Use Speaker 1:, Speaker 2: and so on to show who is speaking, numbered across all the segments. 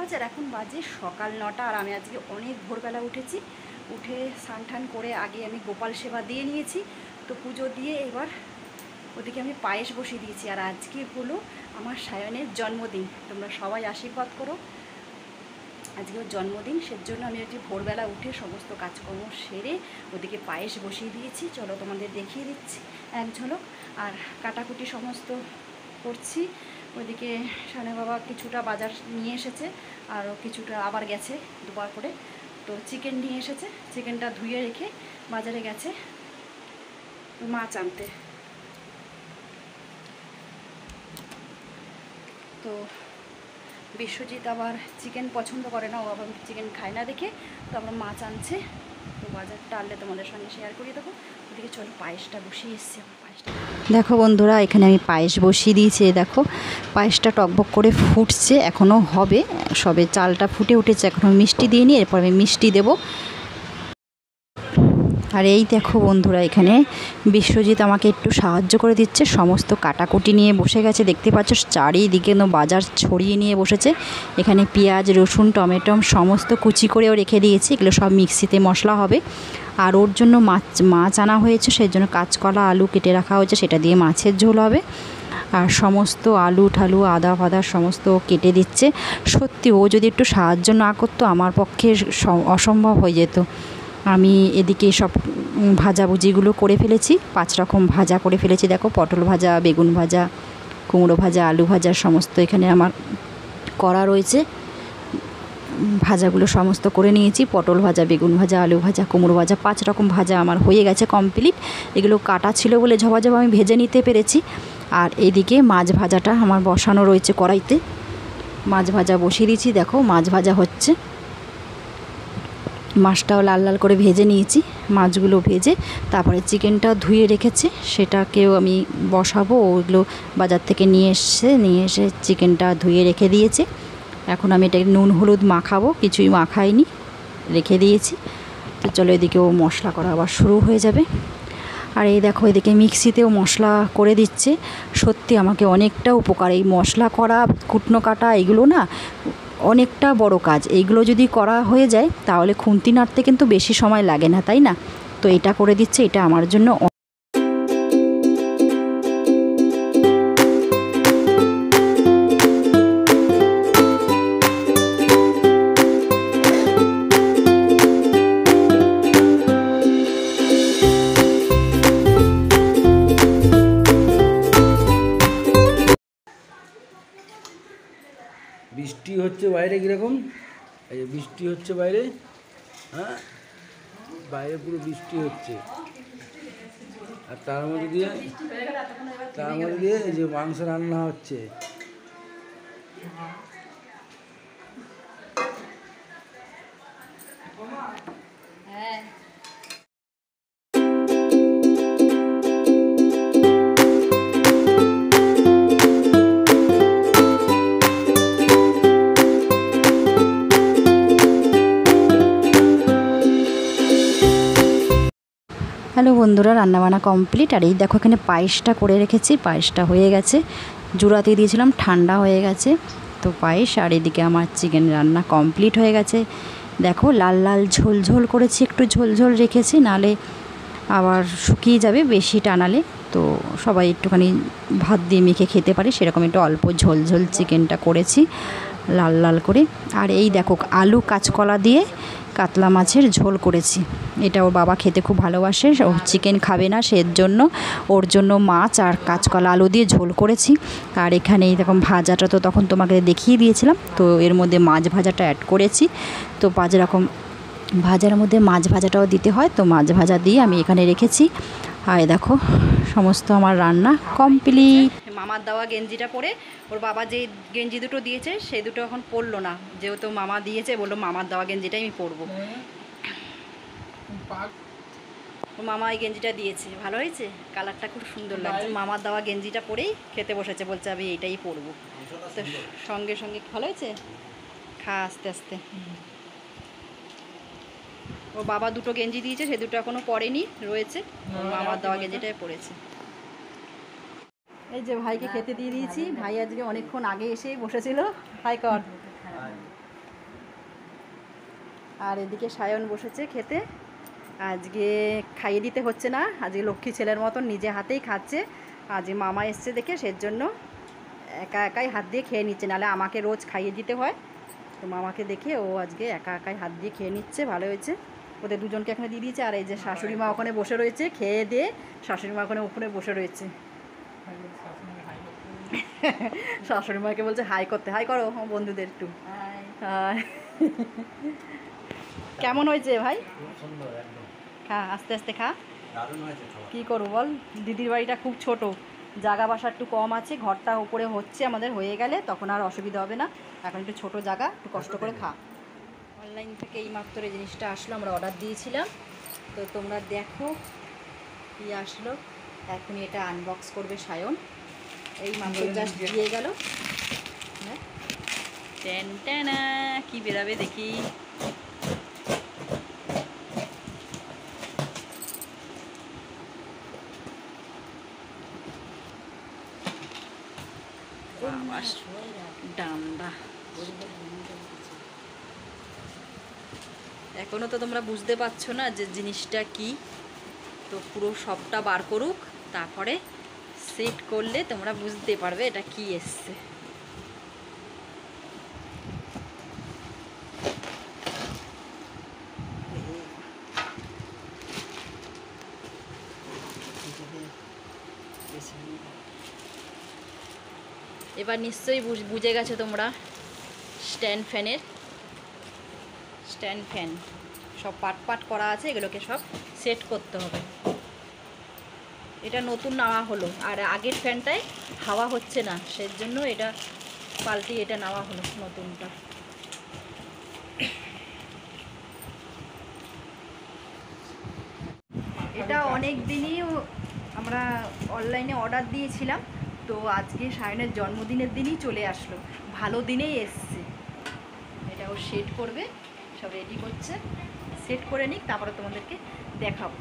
Speaker 1: বাজে, আর এখন বাজে সকাল 9টা। আর আমি আজকে অনেক ভোরবেলা উঠেছি। উঠে স্নান টান করে আগে আমি গোপাল সেবা দিয়ে নিয়েছি। তো পুজো দিয়ে এবার ওদিকে আমি পায়েস বসিয়ে দিয়েছি। আর আজকে হলো আমার সায়নের জন্মদিন, তোমরা সবাই আশীর্বাদ করো। আজকে ওর জন্মদিন, সেজন্য আমি আজকে ভোরবেলা উঠে সমস্ত কাজকর্ম সেরে ওদিকে পায়েস বসিয়ে দিয়েছি। চলো তোমাদের দেখিয়ে দিচ্ছি এক ঝলক। আর কাটাকুটি সমস্ত করছি। ওইদিকে সায়নের বাবা কিছুটা বাজার নিয়ে এসেছে, আরও কিছুটা আবার গেছে দুবার করে। তো চিকেন নিয়ে এসেছে, চিকেনটা ধুয়ে রেখে বাজারে গেছে মাছ আনতে। তো বিশ্বজিৎ আবার চিকেন পছন্দ করে না, ও আবার চিকেন খায় না দেখে তো আবার মাছ আনছে। তো বাজারটা আনলে তোমাদের সঙ্গে শেয়ার করিয়ে দেবো। ওদিকে চলো পায়েসটা বসিয়ে এসছি। পায়েসটা দেখো বন্ধুরা, এখানে আমি পায়েস বসিয়ে দিয়েছি। দেখো পায়েসটা টকবক করে ফুটছে, এখনও হবে, সবে চালটা ফুটে উঠেছে, এখনও মিষ্টি দিইনি, এরপর আমি মিষ্টি দেবো। আর এই দেখো বন্ধুরা, এখানে বিশ্বজিৎ আমাকে একটু সাহায্য করে দিচ্ছে, সমস্ত কাটাকুটি নিয়ে বসে গেছে। দেখতে পাচ্ছ চারিদিকে বাজার ছড়িয়ে নিয়ে বসেছে। এখানে পেঁয়াজ, রসুন, টমেটো সমস্ত কুচি করেও রেখে দিয়েছি, এগুলো সব মিক্সিতে মশলা হবে। আর ওর জন্য মাছ আনা হয়েছে, সেই জন্য কাঁচকলা আলু কেটে রাখা হয়েছে, সেটা দিয়ে মাছের ঝোল হবে। আর সমস্ত আলু ঠালু আদা ফাদা সমস্ত কেটে দিচ্ছে। সত্যি ও যদি একটু সাহায্য না করতো আমার পক্ষে অসম্ভব হয়ে যেত। আমি এদিকে সব ভাজাভুজিগুলো করে ফেলেছি, 5 রকম ভাজা করে ফেলেছি। দেখো পটল ভাজা, বেগুন ভাজা, কুমড়ো ভাজা, আলু ভাজা সমস্ত এখানে আমার করা রয়েছে। ভাজাগুলো সমস্ত করে নিয়েছি, পটল ভাজা, বেগুন ভাজা, আলু ভাজা, কুমড়ো ভাজা, 5 রকম ভাজা আমার হয়ে গেছে কমপ্লিট। এগুলো কাটা ছিল বলে ঝপাঝপ আমি ভেজে নিতে পেরেছি। আর এদিকে মাছ ভাজাটা আমার বসানো রয়েছে কড়াইতে, মাছ ভাজা বসিয়ে দিয়েছি। দেখো মাছ ভাজা হচ্ছে, মাছটাও লাল লাল করে ভেজে নিয়েছি। মাছগুলো ভেজে তারপরে চিকেনটা ধুয়ে রেখেছি, সেটাকেও আমি বসাবো। ওগুলো বাজার থেকে নিয়ে এসে চিকেনটা ধুয়ে রেখে দিয়েছি। এখন আমি এটাকে নুন হলুদ মাখাবো, কিছুই মাখাইনি, রেখে দিয়েছি। তো চলো এদিকেও মশলা করা আবার শুরু হয়ে যাবে। আর এই দেখো এদিকে মিক্সিতেও মশলা করে দিচ্ছে। সত্যি আমাকে অনেকটা উপকার, এই মশলা করা, কুটনো কাটা, এগুলো না অনেকটা বড় কাজ। এইগুলো যদি করা হয়ে যায় তাহলে খুন্তি নাড়তে কিন্তু বেশি সময় লাগে না, তাই না? তো এটা করে দিচ্ছে, এটা আমার জন্য।
Speaker 2: বৃষ্টি হচ্ছে বাইরে, কীরকম এই যে বৃষ্টি হচ্ছে বাইরে, হ্যাঁ বাইরে পুরো বৃষ্টি হচ্ছে। আর তার মধ্যে দিয়ে এই যে মাংস রান্না হচ্ছে।
Speaker 1: হ্যালো বন্ধুরা, রান্নাবান্না কমপ্লিট। আর এই দেখো এখানে পায়েসটা করে রেখেছি, পায়েসটা হয়ে গেছে, জুড়াতে দিয়েছিলাম, ঠান্ডা হয়ে গেছে তো পায়েস। আর এদিকে আমার চিকেন রান্না কমপ্লিট হয়ে গেছে। দেখো লাল লাল ঝোল ঝোল করেছি, একটু ঝোল ঝোল রেখেছি, নালে আবার শুকিয়ে যাবে বেশি টানালে। তো সবাই একটুখানি ভাত দিয়ে মেখে খেতে পারে সেরকম একটু অল্প ঝোল ঝোল চিকেনটা করেছি লাল লাল করে। আর এই দেখো আলু কাঁচকলা দিয়ে কাতলা মাছের ঝোল করেছি। এটা ওর বাবা খেতে খুব ভালোবাসে, ও চিকেন খাবে না, সেজন্য ওর জন্য মাছ আর কাঁচকলা আলু দিয়ে ঝোল করেছি। আর এখানে এরকম ভাজাটা তো তখন তোমাকে দেখিয়ে দিয়েছিলাম, তো এর মধ্যে মাছ ভাজাটা অ্যাড করেছি। তো 5 রকম ভাজার মধ্যে মাছ ভাজাটাও দিতে হয়, তো মাছ ভাজা দিয়ে আমি এখানে রেখেছি। আর দেখো সমস্ত আমার রান্না কমপ্লিট। মামার দেওয়া গেঞ্জিটা পরে ওর বাবা যে গেঞ্জি দুটো দিয়েছে সেই দুটো এখন পরলো না, যেহেতু মামা দিয়েছে, বললো মামার দেওয়া গেঞ্জিটাই আমি পরবো। ও মামা এই গেঞ্জিটা দিয়েছে, ভালো হয়েছে, কালারটা খুব সুন্দর লাগছে। মামার দেওয়া গেঞ্জিটা পরেই খেতে বসেছে, বলছে আমি এইটাই পরবো। তো সঙ্গে সঙ্গে ভালো হয়েছে, খা আস্তে আস্তে। ও বাবা দুটো গেঞ্জি দিয়েছে, সে দুটো এখনো পরেনি, রয়েছে, মামার দেওয়া গেঞ্জিটাই পরেছে। এই যে ভাইকে খেতে দিয়ে দিয়েছি, ভাই আজকে অনেকক্ষণ আগে এসে বসেছিল। হাই কর, আর এদিকে সায়ন বসেছে খেতে। আজকে খাইয়ে দিতে হচ্ছে না, আজকে লক্ষ্মী ছেলের মতন নিজে হাতেই খাচ্ছে। আজকে মামা এসছে দেখে সেজন্য একা একাই হাত দিয়ে খেয়ে নিচ্ছে, নাহলে আমাকে রোজ খাইয়ে দিতে হয়। তো মামাকে দেখে ও আজকে একা একাই হাত দিয়ে খেয়ে নিচ্ছে, ভালো হয়েছে। ওদের দুজনকে এখানে দিয়ে দিয়েছে। আর এই যে শাশুড়ি মা ওখানে বসে রয়েছে, খেয়ে দিয়ে শাশুড়ি মা ওখানে উপরে বসে রয়েছে। শাশুড়ি মাকে বলছে হাই করতে, হাই করো বন্ধুদের একটু। হাই। কেমন হয়েছে ভাই?
Speaker 2: সুন্দর একদম,
Speaker 1: খা, আস্তে আস্তে খা।
Speaker 2: দারুণ হয়েছে খাবার।
Speaker 1: কী করবো বল, দিদির বাড়িটা খুব ছোট, জায়গা বাসা একটু কম আছে, ঘরটা উপরে হচ্ছে আমাদের, হয়ে গেলে তখন আর অসুবিধা হবে না। এখন একটু ছোট জায়গা, একটু কষ্ট করে খা। অনলাইন থেকে এই মাত্র এই জিনিসটা আসলো, আমরা অর্ডার দিয়েছিলাম। তো তোমরা দেখো কী আসলো। এখনই এটা আনবক্স করবে সায়ন, এই মাত্র জাস্ট দিয়ে গেল। হ্যাঁ, টেন টেনা কী বেরাবে দেখি। ডান্ডা, এখনও তো তোমরা বুঝতে পারছো না যে জিনিসটা কি। তো পুরো সবটা বার করুক, তারপরে সেট করলে তোমরা বুঝতে পারবে এটা কি এসছে। এবার নিশ্চয়ই বুঝে গেছো তোমরা, স্ট্যান্ড ফ্যান সব পাট করা আছে, এগুলোকে সব সেট করতে হবে। এটা নতুন নেওয়া হলো, আর আগের ফ্যানটায় হাওয়া হচ্ছে না, সেজন্য এটা পাল্টি এটা নেওয়া হলো নতুনটা। এটা অনেক দিনই আমরা অনলাইনে অর্ডার দিয়েছিলাম, তো আজকে সায়নের জন্মদিনের দিনই চলে আসলো, ভালো দিনেই এসছে। এটা ও সেট করবে, সব রেডি করছে, সেট করে নিক তারপরে তোমাদেরকে দেখাবো।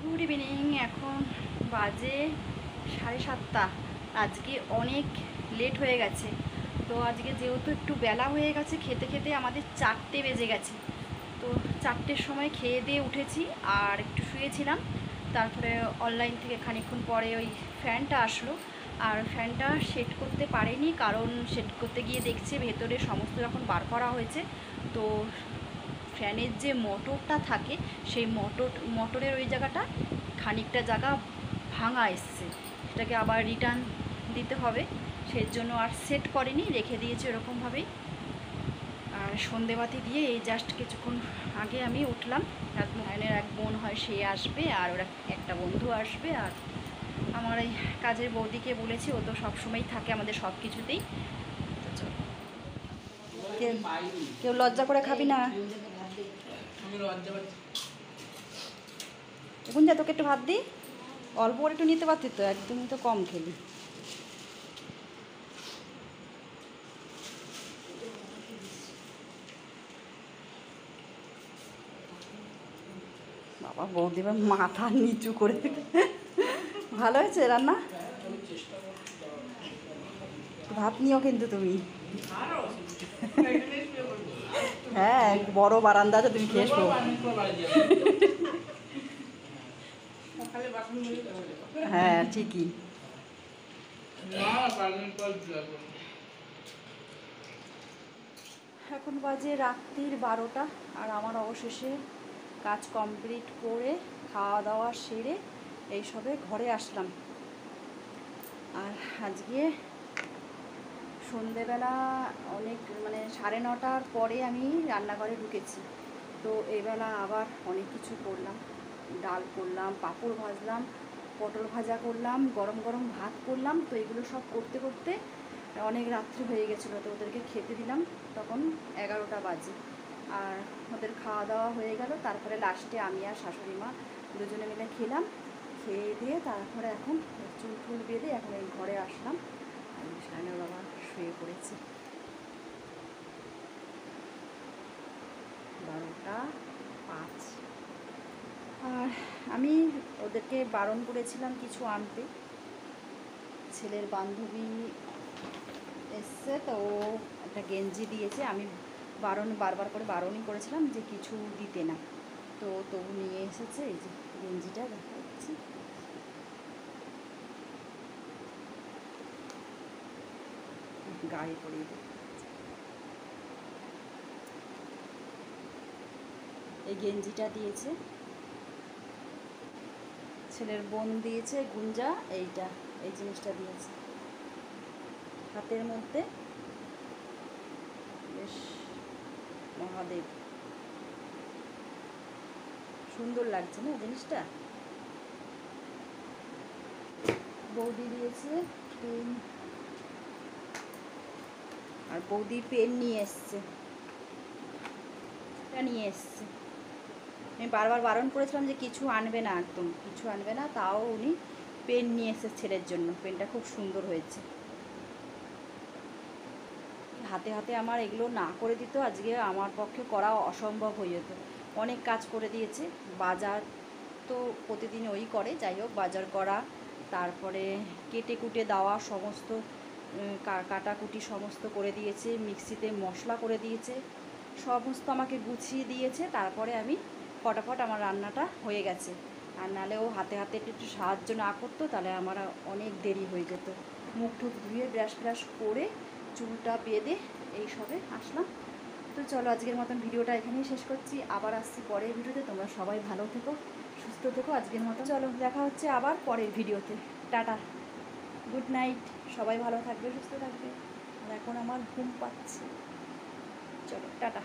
Speaker 1: গুড ইভিনিং, এখন বাজে 7:30। আজকে অনেক লেট হয়ে গেছে। তো আজকে যেহেতু একটু বেলা হয়ে গেছে, খেতে খেতে আমাদের 4টে বেজে গেছে। তো 4টের সময় খেয়ে দিয়ে উঠেছি আর একটু শুয়েছিলাম। তারপরে অনলাইন থেকে খানিকক্ষণ পরে ওই ফ্যানটা আসলো, আর ফ্যানটা সেট করতে পারেনি, কারণ সেট করতে গিয়ে দেখছে ভেতরে সমস্ত যখন বার করা হয়েছে, তো ফ্যানের যে মোটরটা থাকে সেই মোটরের ওই জায়গাটা খানিকটা জায়গা ভাঙা এসছে, সেটাকে আবার রিটার্ন দিতে হবে। সেই জন্য আর সেট করেনি, রেখে দিয়েছে এরকমভাবেই। আর সন্ধেবাতি দিয়ে এই জাস্ট কিছুক্ষণ আগে আমি উঠলাম। নারায়ণের এক বোন হয়, সে আসবে, আর ওরা একটা বন্ধু আসবে, আর আমার এই কাজের বৌদিকে বলেছি, ও তো সবসময়ই থাকে আমাদের সব কিছুতেই। তো চলো, কেউ লজ্জা করে খাবি না। এখন যা তোকে একটু ভাত দিই, অল্প করে একটু নিতে পারতি তো, একদমই তো কম খেলি। বাবা, বৌদিবার মাথা নিচু করে। ভালো হয়েছে রান্না, ভাত নিও কিন্তু তুমি। হ্যাঁ, বড় বারান্দা আছে, তুমি খেয়ে এসো। হ্যাঁ ঠিকই। এখন বাজে রাত্রির 12টা, আর আমার অবশেষে কাজ কমপ্লিট করে খাওয়া দাওয়া সেরে এইসবে ঘরে আসলাম। আর আজকে সন্ধেবেলা অনেক, মানে 9:30টার পরে আমি রান্নাঘরে ঢুকেছি। তো এবেলা আবার অনেক কিছু করলাম, ডাল করলাম, পাঁপড় ভাজলাম, পটল ভাজা করলাম, গরম গরম ভাত করলাম। তো এগুলো সব করতে করতে অনেক রাত্রি হয়ে গেছিলো। তো ওদেরকে খেতে দিলাম, তখন 11টা বাজে। আর ওদের খাওয়া দাওয়া হয়ে গেল। তারপরে লাস্টে আমি আর শাশুড়ি মা দুজনে মিলে খেলাম। খেয়ে দিয়ে তারপরে এখন চুল ফুল বেঁধে এখন এই ঘরে আসলাম। আমি সায়নের বাবা শুয়ে পড়েছি। 12:05। আর আমি ওদেরকে বারণ করেছিলাম কিছু আনতে। ছেলের বান্ধবী এসছে, তো ও একটা গেঞ্জি দিয়েছে। আমি বারবার করে বারণই করেছিলাম যে কিছু দিতে না, তো তবু নিয়ে এসেছে। এই যে গেঞ্জিটা দেখা যাচ্ছে, গায়ে পরিয়ে দিই। এই গেঞ্জিটা দিয়েছে, ছেলের বোন দিয়েছে গুঞ্জা, এইটা এই জিনিসটা দিয়েছে। হাতের মধ্যে বেশ মহাদেব, সুন্দর লাগছে না জিনিসটা। বৌদি দিয়েছে পেন, আর বৌদি পেন নিয়ে এসছে, আমি বারবার বারণ করেছিলাম যে কিছু আনবে না, একদম কিছু আনবে না, তাও উনি পেন নিয়ে এসেছে ছেলের জন্য। পেনটা খুব সুন্দর হয়েছে। হাতে হাতে আমার এগুলো না করে দিত আজকে আমার পক্ষে করা অসম্ভব হয়ে যেত। অনেক কাজ করে দিয়েছে। বাজার তো প্রতিদিন ওই করে, যাই হোক বাজার করা, তারপরে কেটে কুটে দেওয়া, সমস্ত কাটাকুটি সমস্ত করে দিয়েছে, মিক্সিতে মশলা করে দিয়েছে, সমস্ত আমাকে গুছিয়ে দিয়েছে। তারপরে আমি ফটাফট আমার রান্নাটা হয়ে গেছে। আর নাহলে ও হাতে হাতে একটু সাহায্য না করতো তাহলে আমার অনেক দেরি হয়ে যেত। মুখ টুক ধুয়ে ব্রাশ করে চুলটা বেঁধে এই সবে আসলাম। তো চলো আজকের মতন ভিডিওটা এখানেই শেষ করছি। আবার আসছি পরের ভিডিওতে। তোমরা সবাই ভালো থেকো, সুস্থ থেকো। আজকের মতো চলো, দেখা হচ্ছে আবার পরের ভিডিওতে। Tata, good night. সবাই ভালো থাকবে, সুস্থ থাকবে। আর এখন আমার ঘুম পাচ্ছে। চলো টাটা।